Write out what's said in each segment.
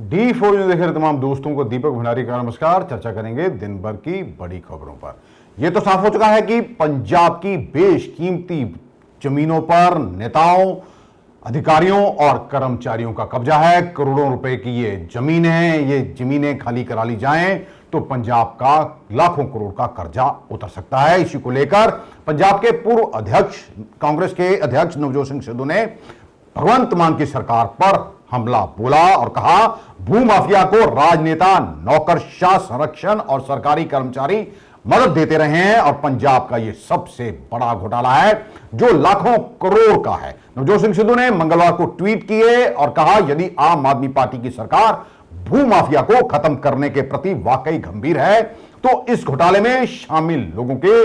D4 news देख रहे तमाम दोस्तों को दीपक भंडारी का नमस्कार। चर्चा करेंगे दिन भर की बड़ी खबरों पर। यह तो साफ हो चुका है कि पंजाब की बेशकीमती जमीनों पर नेताओं, अधिकारियों और कर्मचारियों का कब्जा है। करोड़ों रुपए की ये जमीनें खाली करा ली जाएं तो पंजाब का लाखों करोड़ का कर्जा उतर सकता है। इसी को लेकर पंजाब के पूर्व अध्यक्ष, कांग्रेस के अध्यक्ष नवजोत सिंह सिद्धू ने भगवंत मान की सरकार पर हमला बोला और कहा, भूमाफिया को राजनेता, नौकरशाह, संरक्षण और सरकारी कर्मचारी मदद देते रहे हैं और पंजाब का यह सबसे बड़ा घोटाला है जो लाखों करोड़ का है। नवजोत सिंह सिद्धू ने मंगलवार को ट्वीट किए और कहा, यदि आम आदमी पार्टी की सरकार भूमाफिया को खत्म करने के प्रति वाकई गंभीर है तो इस घोटाले में शामिल लोगों के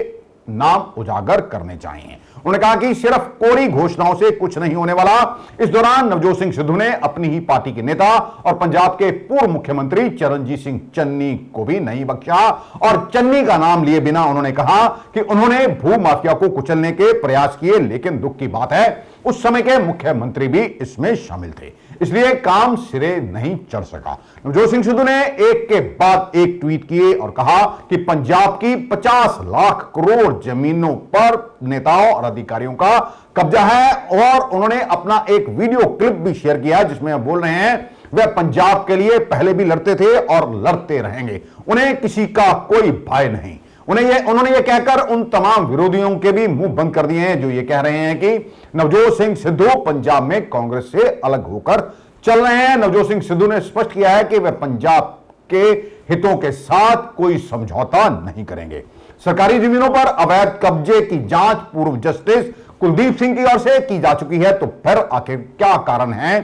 नाम उजागर करने चाहिए। उन्होंने कहा कि सिर्फ कोरी घोषणाओं से कुछ नहीं होने वाला। इस दौरान नवजोत सिंह सिद्धू ने अपनी ही पार्टी के नेता और पंजाब के पूर्व मुख्यमंत्री चरणजीत सिंह चन्नी को भी नहीं बख्शा और चन्नी का नाम लिए बिना उन्होंने कहा कि उन्होंने भूमाफिया को कुचलने के प्रयास किए, लेकिन दुख की बात है उस समय के मुख्यमंत्री भी इसमें शामिल थे, इसलिए काम सिरे नहीं चढ़ सका। नवजोत सिंह सिद्धू ने एक के बाद एक ट्वीट किए और कहा कि पंजाब की 50 लाख करोड़ जमीनों पर नेताओं और अधिकारियों का कब्जा है और उन्होंने अपना एक वीडियो क्लिप भी शेयर किया जिसमें बोल रहे हैं वह पंजाब के लिए पहले भी लड़ते थे और लड़ते रहेंगे, उन्हें किसी का कोई भय नहीं। उन्होंने ये कहकर उन तमाम विरोधियों के भी मुंह बंद कर दिए हैं जो ये कह रहे हैं कि नवजोत सिंह सिद्धू पंजाब में कांग्रेस से अलग होकर चल रहे हैं। नवजोत सिंह सिद्धू ने स्पष्ट किया है कि वे पंजाब के हितों के साथ कोई समझौता नहीं करेंगे। सरकारी जमीनों पर अवैध कब्जे की जांच पूर्व जस्टिस कुलदीप सिंह की ओर से की जा चुकी है, तो फिर आखिर क्या कारण है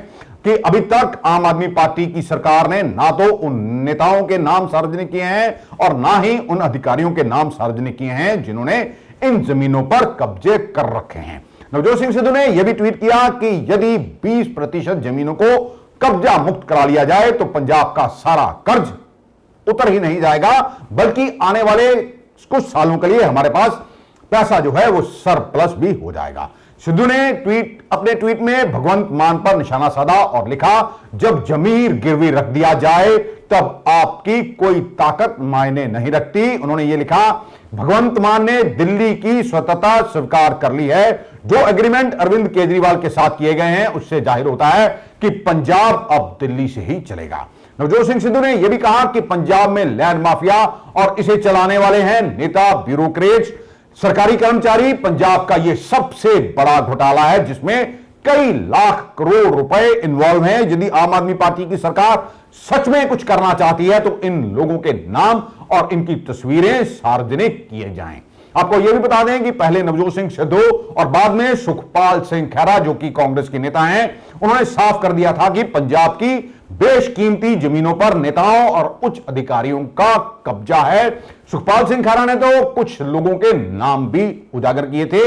कि अभी तक आम आदमी पार्टी की सरकार ने ना तो उन नेताओं के नाम सार्वजनिक किए हैं और ना ही उन अधिकारियों के नाम सार्वजनिक किए हैं जिन्होंने इन जमीनों पर कब्जे कर रखे हैं। नवजोत सिंह सिद्धू ने यह भी ट्वीट किया कि यदि 20% जमीनों को कब्जा मुक्त करा लिया जाए तो पंजाब का सारा कर्ज उतर ही नहीं जाएगा, बल्कि आने वाले कुछ सालों के लिए हमारे पास पैसा जो है वो सरप्लस भी हो जाएगा। सिद्धू ने अपने ट्वीट में भगवंत मान पर निशाना साधा और लिखा, जब जमीर गिरवी रख दिया जाए तब आपकी कोई ताकत मायने नहीं रखती। उन्होंने ये लिखा, भगवंत मान ने दिल्ली की स्वतंत्रता स्वीकार कर ली है। जो एग्रीमेंट अरविंद केजरीवाल के साथ किए गए हैं उससे जाहिर होता है कि पंजाब अब दिल्ली से ही चलेगा। नवजोत सिंह सिद्धू ने यह भी कहा कि पंजाब में लैंड माफिया और इसे चलाने वाले हैं नेता, ब्यूरोक्रेट्स, सरकारी कर्मचारी। पंजाब का यह सबसे बड़ा घोटाला है जिसमें कई लाख करोड़ रुपए इन्वॉल्व हैं। यदि आम आदमी पार्टी की सरकार सच में कुछ करना चाहती है तो इन लोगों के नाम और इनकी तस्वीरें सार्वजनिक किए जाएं। आपको यह भी बता दें कि पहले नवजोत सिंह सिद्धू और बाद में सुखपाल सिंह खैरा जो कि कांग्रेस के नेता हैं, उन्होंने साफ कर दिया था कि पंजाब की बेशकीमती जमीनों पर नेताओं और उच्च अधिकारियों का कब्जा है। सुखपाल सिंह खैरा ने तो कुछ लोगों के नाम भी उजागर किए थे।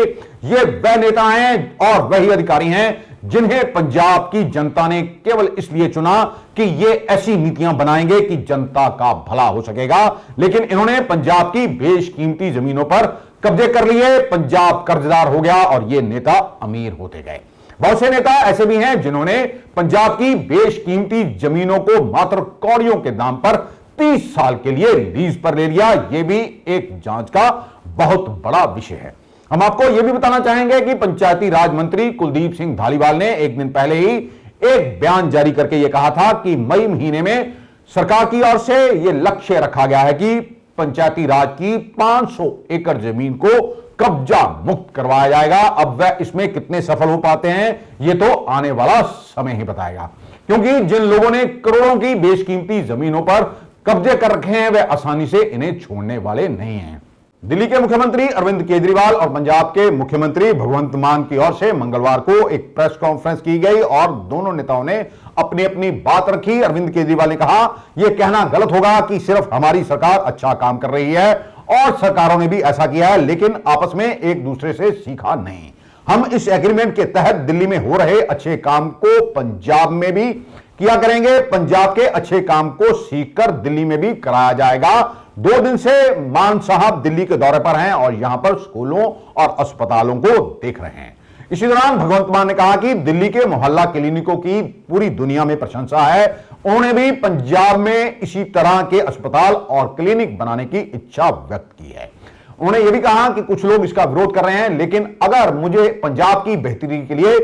ये वह नेता हैं और वही अधिकारी हैं जिन्हें पंजाब की जनता ने केवल इसलिए चुना कि ये ऐसी नीतियां बनाएंगे कि जनता का भला हो सकेगा, लेकिन इन्होंने पंजाब की बेशकीमती जमीनों पर कब्जे कर लिए। पंजाब कर्जदार हो गया और ये नेता अमीर होते गए। बहुत से नेता ऐसे भी हैं जिन्होंने पंजाब की बेशकीमती जमीनों को मात्र कौड़ियों के दाम पर 30 साल के लिए लीज पर ले लिया। यह भी एक जांच का बहुत बड़ा विषय है। हम आपको यह भी बताना चाहेंगे कि पंचायती राज मंत्री कुलदीप सिंह धालीवाल ने एक दिन पहले ही एक बयान जारी करके यह कहा था कि मई महीने में सरकार की ओर से यह लक्ष्य रखा गया है कि पंचायती राज की 500 एकड़ जमीन को कब्जा मुक्त करवाया जाएगा। अब वह इसमें कितने सफल हो पाते हैं ये तो आने वाला समय ही बताएगा, क्योंकि जिन लोगों ने करोड़ों की बेशकीमती जमीनों पर कब्जे कर रखे हैं वे आसानी से इन्हें छोड़ने वाले नहीं हैं। दिल्ली के मुख्यमंत्री अरविंद केजरीवाल और पंजाब के मुख्यमंत्री भगवंत मान की ओर से मंगलवार को एक प्रेस कॉन्फ्रेंस की गई और दोनों नेताओं ने अपनी अपनी बात रखी। अरविंद केजरीवाल ने कहा, यह कहना गलत होगा कि सिर्फ हमारी सरकार अच्छा काम कर रही है और सरकारों ने भी ऐसा किया है, लेकिन आपस में एक दूसरे से सीखा नहीं। हम इस एग्रीमेंट के तहत दिल्ली में हो रहे अच्छे काम को पंजाब में भी किया करेंगे। पंजाब के अच्छे काम को सीखकर दिल्ली में भी कराया जाएगा। 2 दिन से मान साहब दिल्ली के दौरे पर हैं और यहां पर स्कूलों और अस्पतालों को देख रहे हैं। इसी दौरान भगवंत मान ने कहा कि दिल्ली के मोहल्ला क्लिनिकों की पूरी दुनिया में प्रशंसा है उन्होंने भी पंजाब में इसी तरह के अस्पताल और क्लिनिक बनाने की इच्छा व्यक्त की है। उन्होंने यह भी कहा कि कुछ लोग इसका विरोध कर रहे हैं, लेकिन अगर मुझे पंजाब की बेहतरी के लिए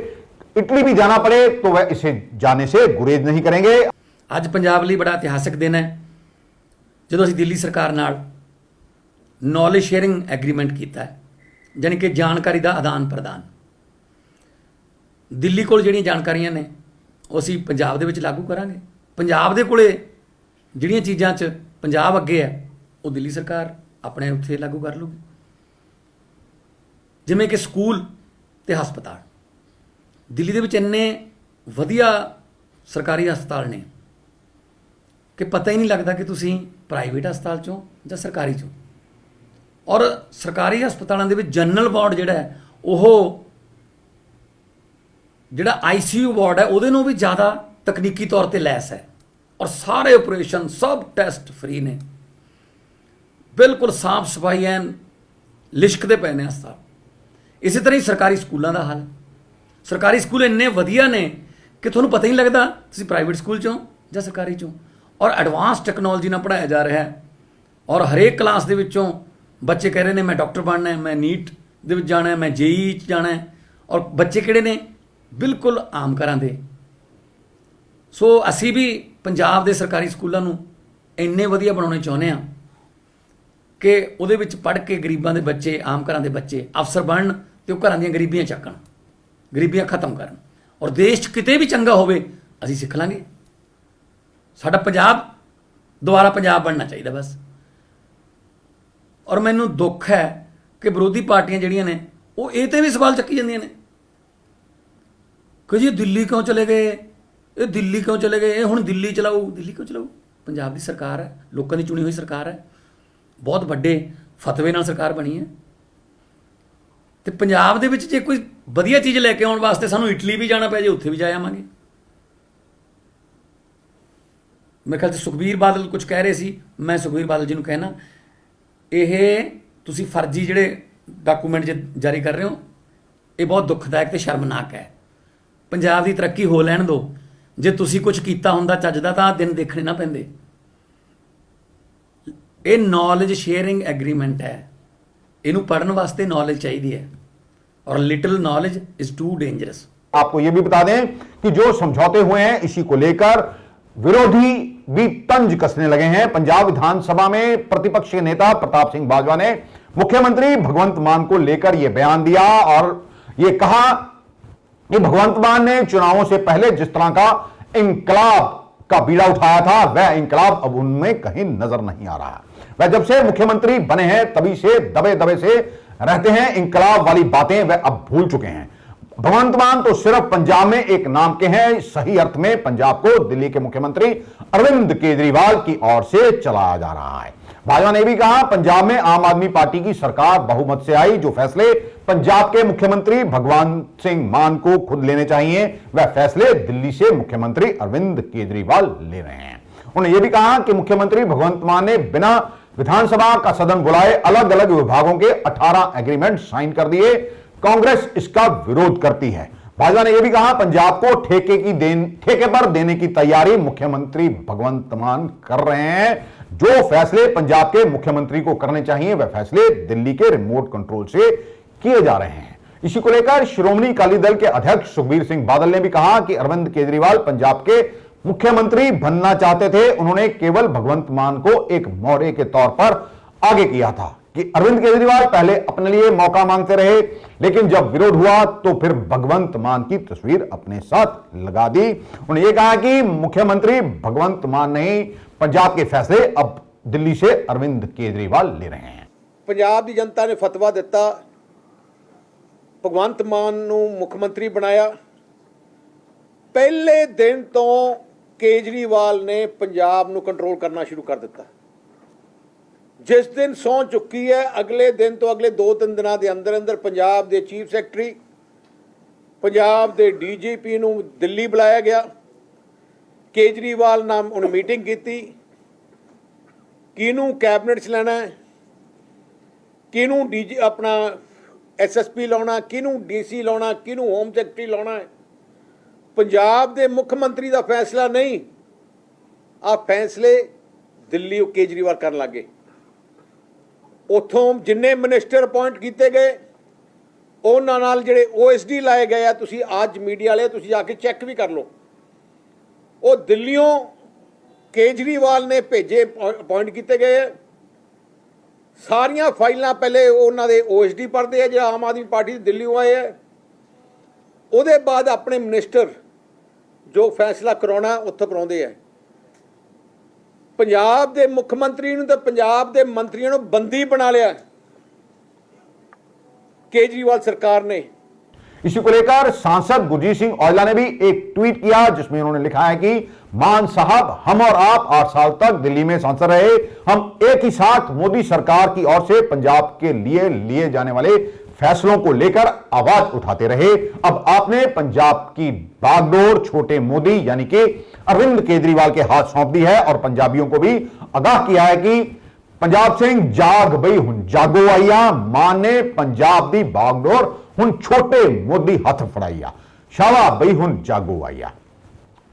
इटली भी जाना पड़े तो वह इसे जाने से गुरेज नहीं करेंगे। ਅੱਜ ਪੰਜਾਬ ਲਈ ਬੜਾ ਇਤਿਹਾਸਕ ਦਿਨ ਹੈ ਜਦੋਂ ਅਸੀਂ ਦਿੱਲੀ ਸਰਕਾਰ ਨਾਲ ਨੌਲੇਜ ਸ਼ੇਅਰਿੰਗ ਐਗਰੀਮੈਂਟ ਕੀਤਾ ਹੈ, ਯਾਨੀ ਕਿ ਜਾਣਕਾਰੀ ਦਾ ਆਦਾਨ ਪ੍ਰਦਾਨ। ਦਿੱਲੀ ਕੋਲ ਜਿਹੜੀਆਂ ਜਾਣਕਾਰੀਆਂ ਨੇ ਉਹ ਅਸੀਂ ਪੰਜਾਬ ਦੇ ਵਿੱਚ ਲਾਗੂ ਕਰਾਂਗੇ। ਪੰਜਾਬ ਦੇ ਕੋਲੇ ਜਿਹੜੀਆਂ ਚੀਜ਼ਾਂ 'ਚ ਪੰਜਾਬ ਅੱਗੇ ਹੈ ਉਹ ਦਿੱਲੀ ਸਰਕਾਰ ਆਪਣੇ ਉੱਥੇ ਲਾਗੂ ਕਰ ਲੂਗੀ, ਜਿਵੇਂ ਕਿ ਸਕੂਲ ਤੇ ਹਸਪਤਾਲ। ਦਿੱਲੀ ਦੇ ਵਿੱਚ ਇੰਨੇ ਵਧੀਆ ਸਰਕਾਰੀ ਹਸਪਤਾਲ ਨੇ ਕਿ ਪਤਾ ਹੀ ਨਹੀਂ ਲੱਗਦਾ ਕਿ ਤੁਸੀਂ ਪ੍ਰਾਈਵੇਟ ਹਸਪਤਾਲ 'ਚੋਂ ਜਾਂ ਸਰਕਾਰੀ 'ਚੋਂ। ਔਰ ਸਰਕਾਰੀ ਹਸਪਤਾਲਾਂ ਦੇ ਵਿੱਚ ਜਨਰਲ ਵਾਰਡ ਜਿਹੜਾ ਹੈ ਉਹ ਜਿਹੜਾ ICU ਵਾਰਡ ਹੈ ਉਹਦੇ ਨਾਲੋਂ ਵੀ ਜ਼ਿਆਦਾ ਤਕਨੀਕੀ ਤੌਰ ਤੇ ਲੈਸ ਹੈ, ਔਰ ਸਾਰੇ ਆਪਰੇਸ਼ਨ ਸਭ ਟੈਸਟ ਫ੍ਰੀ ਨੇ, ਬਿਲਕੁਲ ਸਾਫ ਸਫਾਈ ਐਨ ਲਿਸ਼ਕਦੇ ਪਏ ਨੇ ਹਸਪਤਾਲ। ਇਸੇ ਤਰ੍ਹਾਂ ਹੀ ਸਰਕਾਰੀ ਸਕੂਲਾਂ ਦਾ ਹਾਲ। ਸਰਕਾਰੀ ਸਕੂਲ ਇੰਨੇ ਵਧੀਆ ਨੇ ਕਿ ਤੁਹਾਨੂੰ ਪਤਾ ਹੀ ਨਹੀਂ ਲੱਗਦਾ ਤੁਸੀਂ ਪ੍ਰਾਈਵੇਟ ਸਕੂਲ 'ਚੋਂ ਜਾਂ ਸਰਕਾਰੀ 'ਚੋਂ। ਔਰ ਐਡਵਾਂਸ ਟੈਕਨੋਲੋਜੀ ਨਾਲ ਪੜ੍ਹਾਇਆ ਜਾ ਰਿਹਾ ਹੈ, ਔਰ ਹਰੇਕ ਕਲਾਸ ਦੇ ਵਿੱਚੋਂ ਬੱਚੇ ਕਹਿ ਰਹੇ ਨੇ ਮੈਂ ਡਾਕਟਰ ਬਣਨਾ ਹੈ, ਮੈਂ ਨੀਟ ਦੇ ਵਿੱਚ ਜਾਣਾ ਹੈ, ਮੈਂ JEE 'ਚ ਜਾਣਾ ਹੈ। ਔਰ ਬੱਚੇ ਕਿਹੜੇ ਨੇ? ਬਿਲਕੁਲ ਆਮ ਘਰਾਂ ਦੇ। ਸੋ ਅਸੀਂ ਵੀ ਪੰਜਾਬ ਦੇ ਸਰਕਾਰੀ ਸਕੂਲਾਂ ਨੂੰ ਇੰਨੇ ਵਧੀਆ ਬਣਾਉਣੇ ਚਾਹੁੰਦੇ ਹਾਂ ਕਿ ਉਹਦੇ ਵਿੱਚ ਪੜ੍ਹ ਕੇ ਗਰੀਬਾਂ ਦੇ ਬੱਚੇ, ਆਮ ਘਰਾਂ ਦੇ ਬੱਚੇ ਅਫਸਰ ਬਣਨ ਤੇ ਉਹ ਘਰਾਂ ਦੀਆਂ ਗਰੀਬੀਆਂ ਚੱਕਣ, ਗਰੀਬੀਆਂ ਖਤਮ ਕਰਨ। ਔਰ ਦੇਸ਼ 'ਚ ਕਿਤੇ ਵੀ ਚੰਗਾ ਹੋਵੇ ਅਸੀਂ ਸਿੱਖ ਲਾਂਗੇ। ਸਾਡਾ ਪੰਜਾਬ ਦੁਬਾਰਾ ਪੰਜਾਬ ਬਣਨਾ ਚਾਹੀਦਾ ਬਸ। ਔਰ ਮੈਨੂੰ ਦੁੱਖ ਹੈ ਕਿ ਵਿਰੋਧੀ ਪਾਰਟੀਆਂ ਜਿਹੜੀਆਂ ਨੇ ਉਹ ਇਹ ਤੇ ਵੀ ਸਵਾਲ ਚੱਕੀ ਜਾਂਦੀਆਂ ਨੇ ਕਿ ਜੀ ਦਿੱਲੀ ਕਿਉਂ ਚਲੇ ਗਏ, ਇਹ ਦਿੱਲੀ ਕਿਉਂ ਚਲੇ ਗਏ, ਇਹ ਹੁਣ ਦਿੱਲੀ ਚਲਾਊ। ਦਿੱਲੀ ਕਿਉਂ ਚਲਾਊ? ਪੰਜਾਬ ਦੀ ਸਰਕਾਰ ਹੈ, ਲੋਕਾਂ ਦੀ ਚੁਣੀ ਹੋਈ ਸਰਕਾਰ ਹੈ, ਬਹੁਤ ਵੱਡੇ ਫਤਵੇ ਨਾਲ ਸਰਕਾਰ ਬਣੀ ਹੈ। ਤੇ ਪੰਜਾਬ ਦੇ ਵਿੱਚ ਜੇ ਕੋਈ ਵਧੀਆ ਚੀਜ਼ ਲੈ ਕੇ ਆਉਣ ਵਾਸਤੇ ਸਾਨੂੰ ਇਟਲੀ ਵੀ ਜਾਣਾ ਪੈ ਜੇ ਉੱਥੇ ਵੀ ਜਾ ਆਵਾਂਗੇ। ਮੇਰੇ ਖਿਆਲ 'ਚ ਸੁਖਬੀਰ ਬਾਦਲ ਕੁਝ ਕਹਿ ਰਹੇ ਸੀ, ਮੈਂ ਸੁਖਬੀਰ ਬਾਦਲ ਜੀ ਨੂੰ ਕਹਿਣਾ ਇਹ ਤੁਸੀਂ ਫਰਜ਼ੀ ਜਿਹੜੇ ਡਾਕੂਮੈਂਟ ਜਾਰੀ ਕਰ ਰਹੇ ਹੋ ਇਹ ਬਹੁਤ ਦੁਖਦਾਇਕ ਤੇ ਸ਼ਰਮਨਾਕ ਹੈ। ਪੰਜਾਬ ਦੀ ਤਰੱਕੀ ਹੋ ਲੈਣ ਦਿਓ। ਜੇ ਤੁਸੀਂ ਕੁਝ ਕੀਤਾ ਹੁੰਦਾ ਚੱਜ ਦਾ ਤਾਂ ਦਿਨ ਦੇਖਣੇ ਨਾ ਪੈਂਦੇ। ਇਹ ਨੌਲੇਜ ਸ਼ੇਅਰਿੰਗ ਐਗਰੀਮੈਂਟ है, इनू पढ़ने वास्ते नॉलेज चाहिए है और little knowledge is too dangerous. आपको यह भी बता दें कि जो समझौते हुए हैं इसी को लेकर विरोधी भी तंज कसने लगे हैं। पंजाब विधानसभा में प्रतिपक्ष के नेता प्रताप सिंह बाजवा ने मुख्यमंत्री भगवंत मान को लेकर यह बयान दिया और यह कहा कि भगवंत मान ने चुनावों से पहले जिस तरह का इंकलाब का बीड़ा उठाया था वह इंकलाब अब उनमें कहीं नजर नहीं आ रहा। वह जब से मुख्यमंत्री बने हैं तभी से दबे दबे से रहते हैं। इंकलाब वाली बातें वह अब भूल चुके हैं। भगवंत मान तो सिर्फ पंजाब में एक नाम के हैं। सही अर्थ में पंजाब को दिल्ली के मुख्यमंत्री अरविंद केजरीवाल की ओर से चलाया जा रहा है। भाजपा ने भी कहा पंजाब में आम आदमी पार्टी की सरकार बहुमत से आई। जो फैसले पंजाब के मुख्यमंत्री भगवंत सिंह मान को खुद लेने चाहिए वह फैसले दिल्ली से मुख्यमंत्री अरविंद केजरीवाल ले रहे हैं। उन्होंने यह भी कहा कि मुख्यमंत्री भगवंत मान ने बिना विधानसभा का सदन बुलाए अलग अलग विभागों के 18 एग्रीमेंट साइन कर दिए। कांग्रेस इसका विरोध करती है। भाजपा ने यह भी कहा पंजाब को ठेके पर देने की तैयारी मुख्यमंत्री भगवंत मान कर रहे हैं। जो फैसले पंजाब के मुख्यमंत्री को करने चाहिए वह फैसले दिल्ली के रिमोट कंट्रोल से किए जा रहे हैं। इसी को लेकर श्रोमणी अकाली दल के अध्यक्ष सुखबीर सिंह बादल ने भी कहा कि अरविंद केजरीवाल पंजाब के मुख्यमंत्री बनना चाहते थे। उन्होंने केवल भगवंत मान को एक मौरे के तौर पर आगे किया था कि अरविंद केजरीवाल पहले अपने लिए मौका मांगते रहे, लेकिन जब विरोध हुआ तो फिर भगवंत मान की तस्वीर अपने साथ लगा दी। उन्होंने ये कहा कि मुख्यमंत्री भगवंत मान नहीं, पंजाब के फैसले अब दिल्ली से अरविंद केजरीवाल ले रहे हैं। पंजाब की जनता ने फतवा दिता, भगवंत मान नूं मुख्यमंत्री बनाया। पहले दिन तो केजरीवाल ने पंजाब नूं कंट्रोल करना शुरू कर दिता। जिस दिन सौं चुकी है अगले दिन तो अगले 2-3 दिनों के अंदर अंदर पंजाब के चीफ सैकटरी, पंजाब के DGP नूं दिल्ली बुलाया गया। केजरीवाल नाल उन्हें मीटिंग की, किनू कैबिनेट च लेना है, किनू DG अपना SSP लाना, किनू DC लाना, किनू होम सैकटरी लाना है। पंजाब के मुख्यमंत्री का फैसला नहीं, ਆ ਫੈਸਲੇ ਦਿੱਲੀ ਕੇਜਰੀਵਾਲ ਕਰਨ ਲੱਗੇ। ਉੱਥੋਂ ਜਿੰਨੇ ਮਿਨਿਸਟਰ ਅਪਾਇੰਟ ਕੀਤੇ ਗਏ ਉਹਨਾਂ ਨਾਲ ਜਿਹੜੇ OSD ਲਾਏ ਗਏ ਆ, ਤੁਸੀਂ ਅੱਜ ਮੀਡੀਆ ਵਾਲੇ ਤੁਸੀਂ ਜਾ ਕੇ ਚੈੱਕ ਵੀ ਕਰ ਲਓ, ਉਹ ਦਿੱਲੀੋਂ ਕੇਜਰੀਵਾਲ ਨੇ ਭੇਜੇ ਅਪਾਇੰਟ ਕੀਤੇ ਗਏ। ਸਾਰੀਆਂ ਫਾਈਲਾਂ ਪਹਿਲੇ ਉਹਨਾਂ ਦੇ OSD ਪੜ੍ਹਦੇ ਆ ਜਿਹੜਾ ਆਮ ਆਦਮੀ ਪਾਰਟੀ ਦੇ ਦਿੱਲੀੋਂ ਆਏ ਆ, ਉਹਦੇ ਬਾਅਦ ਆਪਣੇ ਮਿਨਿਸਟਰ ਜੋ ਫੈਸਲਾ ਕਰਾਉਣਾ ਉੱਥੋਂ ਕਰਾਉਂਦੇ ਆ। पंजाब के मुख्यमंत्री ने तो पंजाब के मंत्रियों को बंदी बना लिया केजरीवाल सरकार ने। इसी को लेकर सांसद गुरजीत सिंह औजला ने भी एक ट्वीट किया जिसमें उन्होंने लिखा है कि मान साहब, हम और आप 8 साल तक दिल्ली में सांसद रहे, हम एक ही साथ मोदी सरकार की ओर से पंजाब के लिए जाने वाले फैसलों को लेकर आवाज उठाते रहे। अब आपने पंजाब की बागडोर छोटे मोदी यानी कि अरविंद केजरीवाल के हाथ सौंप दी है और पंजाबियों को भी आगाह किया है कि पंजाब सिंह जाग बई हुन जागो आइया, मां ने पंजाब दी बागडोर हुन छोटे मोदी हथ फड़ाइया, शावा बई हुन जागो आइया।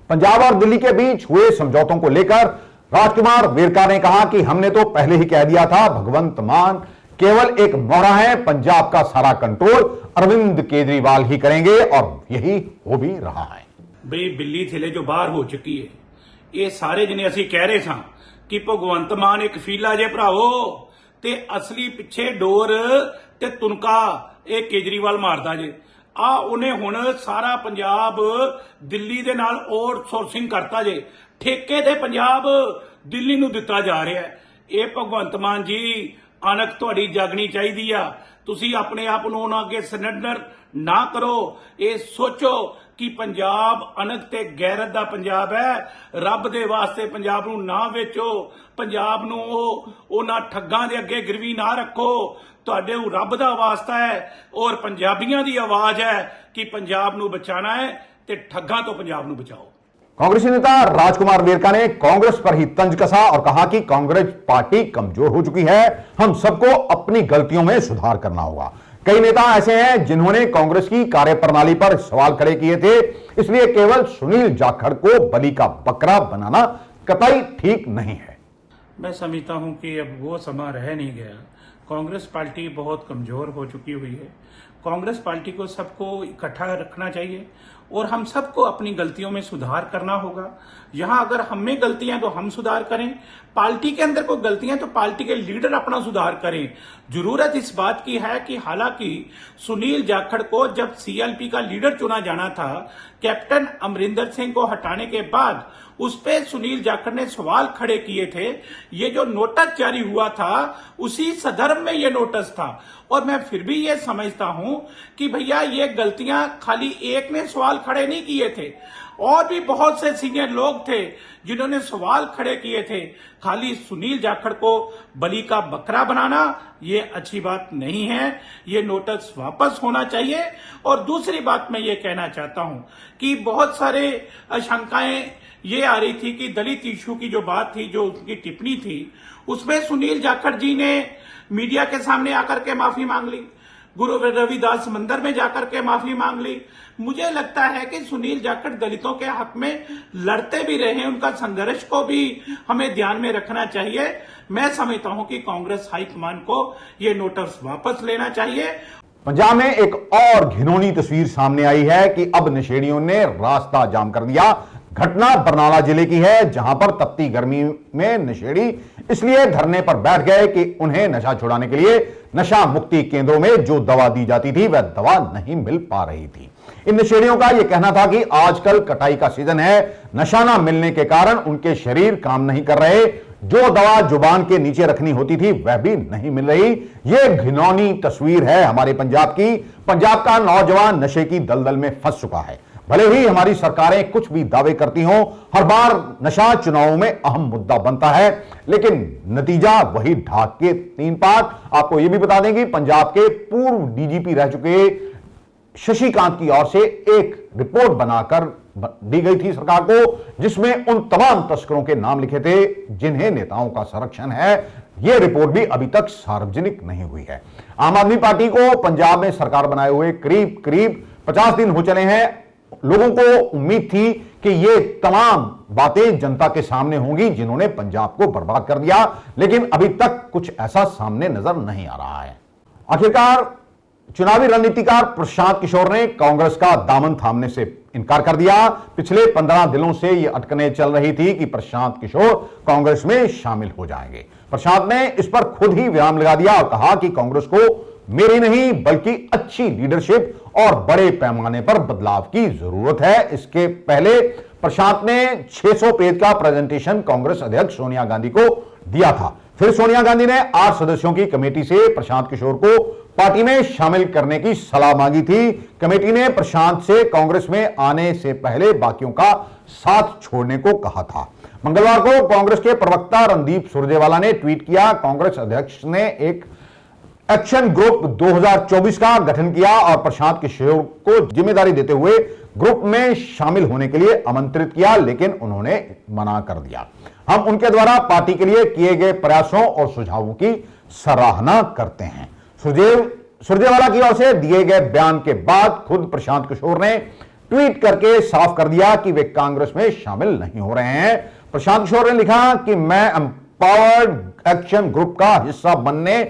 पंजाब और दिल्ली के बीच हुए समझौतों को लेकर राजकुमार वेरका ने कहा कि हमने तो पहले ही कह दिया था, भगवंत मान केवल एक मोहरा है, पंजाब का सारा कंट्रोल अरविंद केजरीवाल ही करेंगे और यही हो भी रहा है। बई बिल्ली थले जो बाहर हो चुकी है, ये सारे जिन्हें असी कह रहे था कि भगवंत मान एक फीला जे भरावो ते असली पिछे डोर ते तुनका ये केजरीवाल मारदा जे। आ उन्हें हुण सारा पंजाब दिल्ली दे नाल आउटसोर्सिंग करता जे, ठेके ते पंजाब दिल्ली नूं दिता जा रहा है। ये भगवंत मान जी अनक तुहाडी जागनी चाहिदी आ, तुसी अपने आप नूं उन्हां अगे सरेंडर ना करो। ये सोचो कि पंजाब अनक ते गैरत दा पंजाब है, रब दे वास्ते पंजाब नूं ना वेचो, पंजाब नूं उन्हां ठग्गां दे अगे गिरवी ना रखो। तुहाडे रब दा वास्ता है और पंजाबियां दी आवाज है कि पंजाब नूं बचाना है ते ठग्गां तो पंजाब नूं बचाओ। कांग्रेसी नेता राजकुमार वेरका ने कांग्रेस पर ही तंज कसा और कहा कि कांग्रेस पार्टी कमजोर हो चुकी है, हम सबको अपनी गलतियों में सुधार करना होगा। कई नेता ऐसे हैं जिन्होंने कांग्रेस की कार्यप्रणाली पर सवाल खड़े किए थे, इसलिए केवल सुनील जाखड़ को बलि का बकरा बनाना कतई ठीक नहीं है। मैं समझता हूं कि अब वो समय रह नहीं गया। कांग्रेस पार्टी बहुत कमजोर हो चुकी हुई है। कांग्रेस पार्टी को सबको इकट्ठा रखना चाहिए और हम सबको अपनी गलतियों में सुधार करना होगा। यहां अगर हम में गलतियां तो हम सुधार करें, पार्टी के अंदर कोई गलतियां तो पार्टी के लीडर अपना सुधार करें। जरूरत इस बात की है कि हालांकि सुनील जाखड़ को जब CLP का लीडर चुना जाना था, कैप्टन अमरिंदर सिंह को हटाने के बाद उस पे सुनील जाखड़ ने सवाल खड़े किए थे। ये जो नोटिस जारी हुआ था उसी संदर्भ में ये नोटिस था और मैं फिर भी ये समझता हूं कि भैया ये गलतियां खाली एक ने सवाल खड़े नहीं किए थे, और भी बहुत से सीनियर लोग थे जिन्होंने सवाल खड़े किए थे। खाली सुनील जाखड़ को बलि का बकरा बनाना ये अच्छी बात नहीं है, ये नोटिस वापस होना चाहिए। और दूसरी बात मैं ये कहना चाहता हूं कि बहुत सारे आशंकाएं ये आ रही थी कि दलित इशू की जो बात थी, जो उनकी टिप्पणी थी, उसमें सुनील जाखड़ जी ने मीडिया के सामने आकर के माफी मांग ली, गुरु रविदास मंदिर में जाकर के माफी मांग ली। मुझे लगता है कि सुनील जाखड़ दलितों के हक में लड़ते भी रहे हैं, उनका संघर्ष को भी हमें ध्यान में रखना चाहिए। मैं समझता हूं कि कांग्रेस हाईकमान को ये नोटिस वापस लेना चाहिए। पंजाब में एक और घिनौनी तस्वीर सामने आई है कि अब नशेड़ियों ने रास्ता जाम कर दिया। घटना बरनाला जिले की है, जहां पर तपती गर्मी में नशेड़ी इसलिए धरने पर बैठ गए कि उन्हें नशा छुड़ाने के लिए नशा मुक्ति केंद्रों में जो दवा दी जाती थी वह दवा नहीं मिल पा रही थी। इन नशेड़ियों का यह कहना था कि आजकल कटाई का सीजन है, नशा ना मिलने के कारण उनके शरीर काम नहीं कर रहे, जो दवा जुबान के नीचे रखनी होती थी वह भी नहीं मिल रही। यह घिनौनी तस्वीर है हमारे पंजाब की। पंजाब का नौजवान नशे की दलदल में फंस चुका है। भले ही हमारी सरकारें कुछ भी दावे करती हों, हर बार नशा चुनावों में अहम मुद्दा बनता है, लेकिन नतीजा वही ढाक के 3 पात। आपको यह भी बता दें कि पंजाब के पूर्व DGP रह चुके शशिकांत की ओर से एक रिपोर्ट बनाकर दी गई थी सरकार को, जिसमें उन तमाम तस्करों के नाम लिखे थे जिन्हें नेताओं का संरक्षण है। यह रिपोर्ट भी अभी तक सार्वजनिक नहीं हुई है। आम आदमी पार्टी को पंजाब में सरकार बनाए हुए करीब 50 दिन हो चले हैं। लोगों को उम्मीद थी कि ये तमाम बातें जनता के सामने होंगी जिन्होंने पंजाब को बर्बाद कर दिया, लेकिन अभी तक कुछ ऐसा सामने नजर नहीं आ रहा है। आखिरकार चुनावी रणनीतिकार प्रशांत किशोर ने कांग्रेस का दामन थामने से इनकार कर दिया। पिछले 15 दिनों से यह अटकनें चल रही थी कि प्रशांत किशोर कांग्रेस में शामिल हो जाएंगे। प्रशांत ने इस पर खुद ही विराम लगा दिया और कहा कि कांग्रेस को मेरी नहीं बल्कि अच्छी लीडरशिप और बड़े पैमाने पर बदलाव की जरूरत है। इसके पहले प्रशांत ने 600 पेज का प्रेजेंटेशन कांग्रेस अध्यक्ष सोनिया गांधी को दिया था। फिर सोनिया गांधी ने 8 सदस्यों की कमेटी से प्रशांत किशोर को पार्टी में शामिल करने की सलाह मांगी थी। कमेटी ने प्रशांत से कांग्रेस में आने से पहले बाकियों का साथ छोड़ने को कहा था। मंगलवार को कांग्रेस के प्रवक्ता रणदीप सुरजेवाला ने ट्वीट किया, कांग्रेस अध्यक्ष ने एक एक्शन ग्रुप 2024 का गठन किया और प्रशांत किशोर को जिम्मेदारी देते हुए ग्रुप में शामिल होने के लिए आमंत्रित किया, लेकिन उन्होंने मना कर दिया। हम उनके द्वारा पार्टी के लिए किए गए प्रयासों और सुझावों की सराहना करते हैं। सुरजेवाला की ओर से दिए गए बयान के बाद खुद प्रशांत किशोर ने ट्वीट करके साफ कर दिया कि वे कांग्रेस में शामिल नहीं हो रहे हैं। प्रशांत किशोर ने लिखा कि मैं एम्पावर्ड एक्शन ग्रुप का हिस्सा बनने,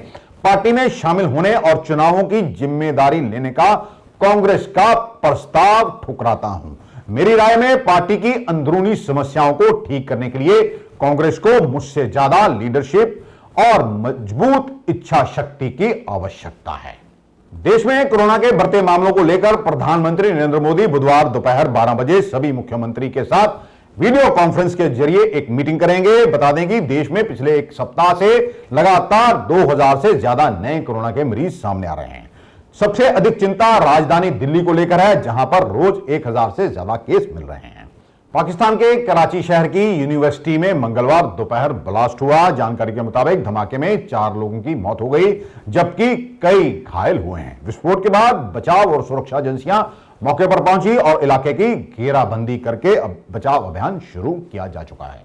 पार्टी में शामिल होने और चुनावों की जिम्मेदारी लेने का कांग्रेस का प्रस्ताव ठुकराता हूं। मेरी राय में पार्टी की अंदरूनी समस्याओं को ठीक करने के लिए कांग्रेस को मुझसे ज्यादा लीडरशिप और मजबूत इच्छा शक्ति की आवश्यकता है। देश में कोरोना के बढ़ते मामलों को लेकर प्रधानमंत्री नरेंद्र मोदी बुधवार दोपहर 12 बजे सभी मुख्यमंत्री के साथ वीडियो कॉन्फ्रेंस के जरिए एक मीटिंग करेंगे। बता दें कि देश में पिछले एक सप्ताह से लगातार 2000 से ज्यादा नए कोरोना के मरीज सामने आ रहे हैं। सबसे अधिक चिंता राजधानी दिल्ली को लेकर है, जहां पर रोज 1000 से ज्यादा केस मिल रहे हैं। पाकिस्तान के कराची शहर की यूनिवर्सिटी में मंगलवार दोपहर ब्लास्ट हुआ। जानकारी के मुताबिक धमाके में 4 लोगों की मौत हो गई, जबकि कई घायल हुए हैं। विस्फोट के बाद बचाव और सुरक्षा एजेंसियां मौके पर पहुंची और इलाके की घेराबंदी करके बचाव अभियान शुरू किया जा चुका है।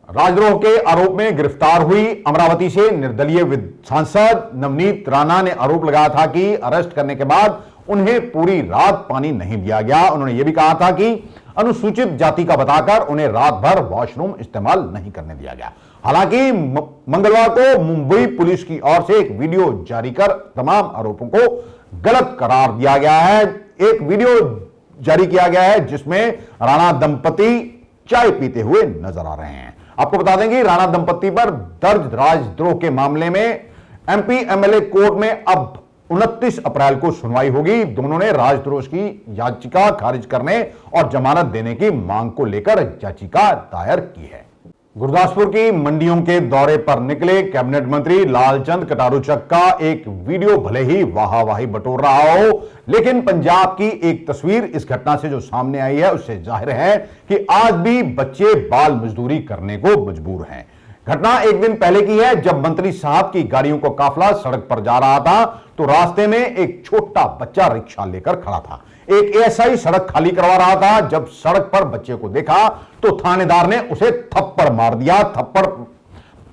राजद्रोह के आरोप में गिरफ्तार हुई अमरावती से निर्दलीय सांसद नवनीत राणा ने आरोप लगाया था कि अरेस्ट करने के बाद उन्हें पूरी रात पानी नहीं दिया गया। उन्होंने यह भी कहा था कि अनुसूचित जाति का बताकर उन्हें रात भर वॉशरूम इस्तेमाल नहीं करने दिया गया। हालांकि मंगलवार को मुंबई पुलिस की ओर से एक वीडियो जारी कर तमाम आरोपों को गलत करार दिया गया है। एक वीडियो जारी किया गया है जिसमें राणा दंपति चाय पीते हुए नजर आ रहे हैं। आपको बता दें कि राणा दंपति पर दर्ज राजद्रोह के मामले में एमपी एमएलए कोर्ट में अब 29 अप्रैल को सुनवाई होगी। दोनों ने राजद्रोह की याचिका खारिज करने और जमानत देने की मांग को लेकर याचिका दायर की है। गुरदासपुर की मंडियों के दौरे पर निकले कैबिनेट मंत्री लालचंद कटारूचक का एक वीडियो भले ही वाहावाही बटोर रहा हो, लेकिन पंजाब की एक तस्वीर इस घटना से जो सामने आई है उससे जाहिर है कि आज भी बच्चे बाल मजदूरी करने को मजबूर हैं। घटना एक दिन पहले की है, जब मंत्री साहब की गाड़ियों का काफिला सड़क पर जा रहा था तो रास्ते में एक छोटा बच्चा रिक्शा लेकर खड़ा था। एक एएसआई सड़क खाली करवा रहा था। जब सड़क पर बच्चे को देखा तो थानेदार ने उसे थप्पड़ मार दिया। थप्पड़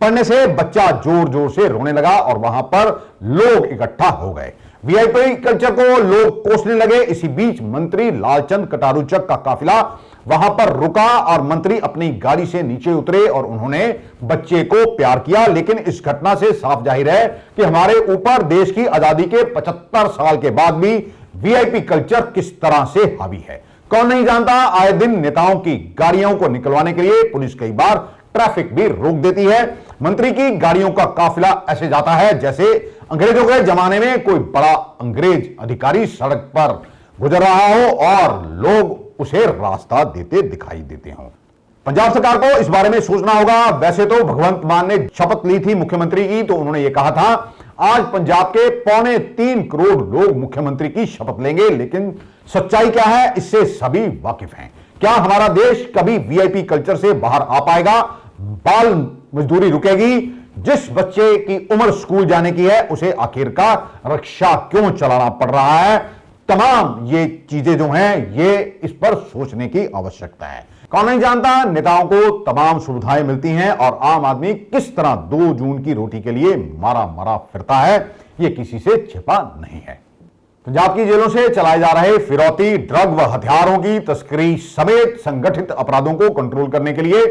पड़ने से बच्चा जोर जोर से रोने लगा और वहां पर लोग इकट्ठा हो गए। वीआईपी कल्चर को लोग कोसने लगे। इसी बीच मंत्री लालचंद कटारूचक का काफिला वहां पर रुका और मंत्री अपनी गाड़ी से नीचे उतरे और उन्होंने बच्चे को प्यार किया। लेकिन इस घटना से साफ जाहिर है कि हमारे ऊपर देश की आजादी के 75 साल के बाद भी वीआईपी कल्चर किस तरह से हावी है। कौन नहीं जानता, आए दिन नेताओं की गाड़ियों को निकलवाने के लिए पुलिस कई बार ट्रैफिक भी रोक देती है। मंत्री की गाड़ियों का काफिला ऐसे जाता है जैसे अंग्रेजों के जमाने में कोई बड़ा अंग्रेज अधिकारी सड़क पर गुजर रहा हो और लोग उसे रास्ता देते दिखाई देते हों। पंजाब सरकार को इस बारे में सोचना होगा। वैसे तो भगवंत मान ने शपथ ली थी मुख्यमंत्री की, तो उन्होंने यह कहा था आज पंजाब के 3.25 करोड़ लोग मुख्यमंत्री की शपथ लेंगे, लेकिन सच्चाई क्या है इससे सभी वाकिफ हैं। क्या हमारा देश कभी वीआईपी कल्चर से बाहर आ पाएगा? बाल मजदूरी रुकेगी? जिस बच्चे की उम्र स्कूल जाने की है उसे आखिरकार रिक्शा क्यों चलाना पड़ रहा है? तमाम ये चीजें जो हैं ये इस पर सोचने की आवश्यकता है। कौन नहीं जानता, नेताओं को तमाम सुविधाएं मिलती हैं और आम आदमी किस तरह 2 जून की रोटी के लिए मारा मारा फिरता है, ये किसी से छिपा नहीं है। पंजाब की जेलों से चलाए जा रहे फिरौती, ड्रग व हथियारों की तस्करी समेत संगठित अपराधों को कंट्रोल करने के लिए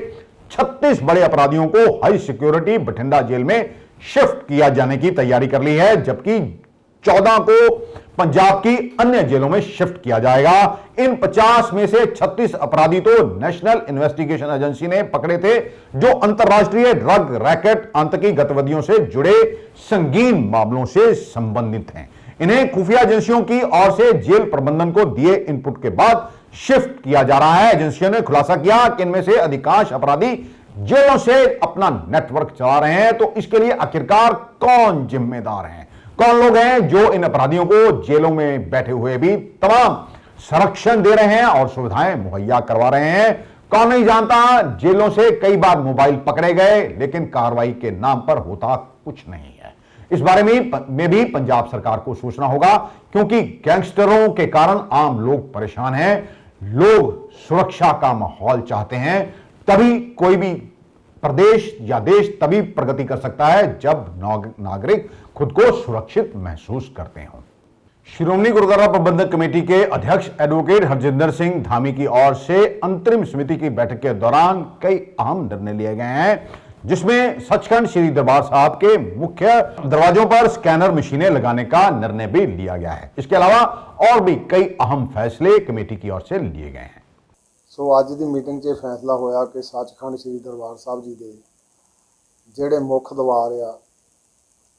36 बड़े अपराधियों को हाई सिक्योरिटी बठिंडा जेल में शिफ्ट किया जाने की तैयारी कर ली है, जबकि 14 को पंजाब की अन्य जेलों में शिफ्ट किया जाएगा। इन 50 में से 36 अपराधी तो नेशनल इन्वेस्टिगेशन एजेंसी ने पकड़े थे, जो अंतरराष्ट्रीय ड्रग रैकेट आतंकी गतिविधियों से जुड़े संगीन मामलों से संबंधित हैं। इन्हें खुफिया एजेंसियों की ओर से जेल प्रबंधन को दिए इनपुट के बाद शिफ्ट किया जा रहा है। एजेंसियों ने खुलासा किया कि इनमें से अधिकांश अपराधी जेलों से अपना नेटवर्क चला रहे हैं। तो इसके लिए आखिरकार कौन जिम्मेदार है, कौन लोग हैं जो इन अपराधियों को जेलों में बैठे हुए भी तमाम संरक्षण दे रहे हैं और सुविधाएं मुहैया करवा रहे हैं? कौन नहीं जानता। जेलों से कई बार मोबाइल पकड़े गए, लेकिन कार्रवाई के नाम पर होता कुछ नहीं है। इस बारे में भी पंजाब सरकार को सोचना होगा, क्योंकि गैंगस्टरों के कारण आम लोग परेशान हैं। लोग सुरक्षा का माहौल चाहते हैं। तभी कोई भी प्रदेश या देश तभी प्रगति कर सकता है जब नागरिक खुद को सुरक्षित महसूस करते हों। श्रोमणी गुरुद्वारा प्रबंधक कमेटी के अध्यक्ष एडवोकेट हरजिंदर सिंह धामी की ओर से अंतरिम समिति की बैठक के दौरान कई अहम निर्णय लिए गए हैं, जिसमें सचखंड श्री दरबार साहब के मुख्य दरवाजों पर स्कैनर मशीनें लगाने का निर्णय भी लिया गया है। इसके अलावा और भी कई अहम फैसले कमेटी की ओर से लिए गए हैं। सो ਅੱਜ ਦੀ ਮੀਟਿੰਗ 'ਚ ਫੈਸਲਾ ਹੋਇਆ ਕਿ ਸੱਚਖੰਡ ਸ੍ਰੀ ਦਰਬਾਰ ਸਾਹਿਬ ਜੀ ਦੇ ਜਿਹੜੇ ਮੁੱਖ ਦਰਬਾਰ ਆ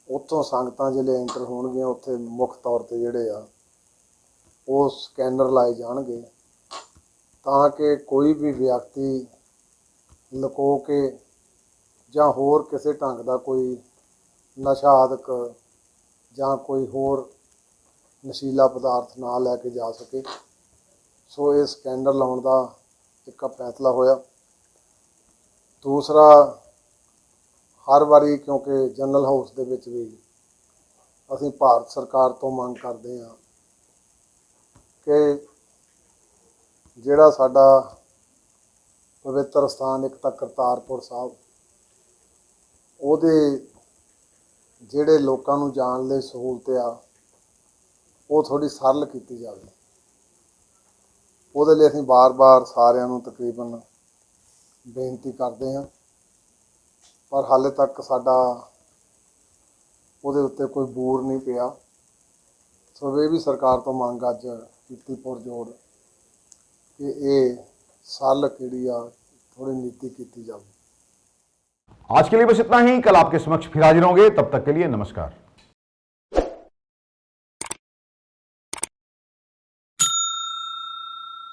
ਉੱਥੋਂ ਸੰਗਤਾਂ ਜਿਹੜੇ ਐਂਟਰ ਹੋਣਗੀਆਂ, ਉੱਥੇ ਮੁੱਖ ਤੌਰ ਤੇ ਜਿਹੜੇ ਆ ਉਹ ਸਕੈਨਰ ਲਾਏ ਜਾਣਗੇ, ਤਾਂ ਕਿ ਕੋਈ ਵੀ ਵਿਅਕਤੀ ਲੁਕੋ ਕੇ ਜਾਂ ਹੋਰ ਕਿਸੇ ਢੰਗ ਦਾ ਕੋਈ ਨਸ਼ਾ ਆਦਿਕ ਜਾਂ ਕੋਈ ਹੋਰ ਨਸ਼ੀਲਾ ਪਦਾਰਥ ਨਾ ਲੈ ਕੇ ਜਾ ਸਕੇ। ਸੋ ਇਹ ਸਕੈਨਰ ਲਾਉਣ ਦਾ ਇੱਕ ਫੈਸਲਾ ਹੋਇਆ। ਦੂਸਰਾ, ਹਰ ਵਾਰੀ ਕਿਉਂਕਿ ਜਨਰਲ ਹਾਊਸ ਦੇ ਵਿੱਚ ਵੀ ਅਸੀਂ ਭਾਰਤ ਸਰਕਾਰ ਤੋਂ ਮੰਗ ਕਰਦੇ ਹਾਂ ਕਿ ਜਿਹੜਾ ਸਾਡਾ ਪਵਿੱਤਰ ਸਥਾਨ ਇੱਕ ਤਾਂ ਕਰਤਾਰਪੁਰ ਸਾਹਿਬ, ਉਹਦੇ ਜਿਹੜੇ ਲੋਕਾਂ ਨੂੰ ਜਾਣ ਲਈ ਸਹੂਲਤ ਆ ਉਹ ਥੋੜ੍ਹੀ ਸਰਲ ਕੀਤੀ ਜਾਵੇ। ਉਹਦੇ ਲਈ ਅਸੀਂ ਬਾਰ-ਬਾਰ ਸਾਰਿਆਂ ਨੂੰ ਤਕਰੀਬਨ ਬੇਨਤੀ ਕਰਦੇ ਹਾਂ, ਪਰ ਹਾਲੇ ਤੱਕ ਸਾਡਾ ਉਹਦੇ ਉੱਤੇ ਕੋਈ ਬੂਰ ਨਹੀਂ ਪਿਆ। ਸੋ ਇਹ ਵੀ ਸਰਕਾਰ ਤੋਂ ਮੰਗ ਅੱਜ ਕੀਤੀ ਪੁਰਜੋਰ ਕਿ ਇਹ ਸਰਲ ਜਿਹੜੀ ਆ थोड़ी नीति की जाए। आज के लिए बस इतना ही। कल आपके समक्ष फिर हाजिर होंगे। तब तक के लिए नमस्कार।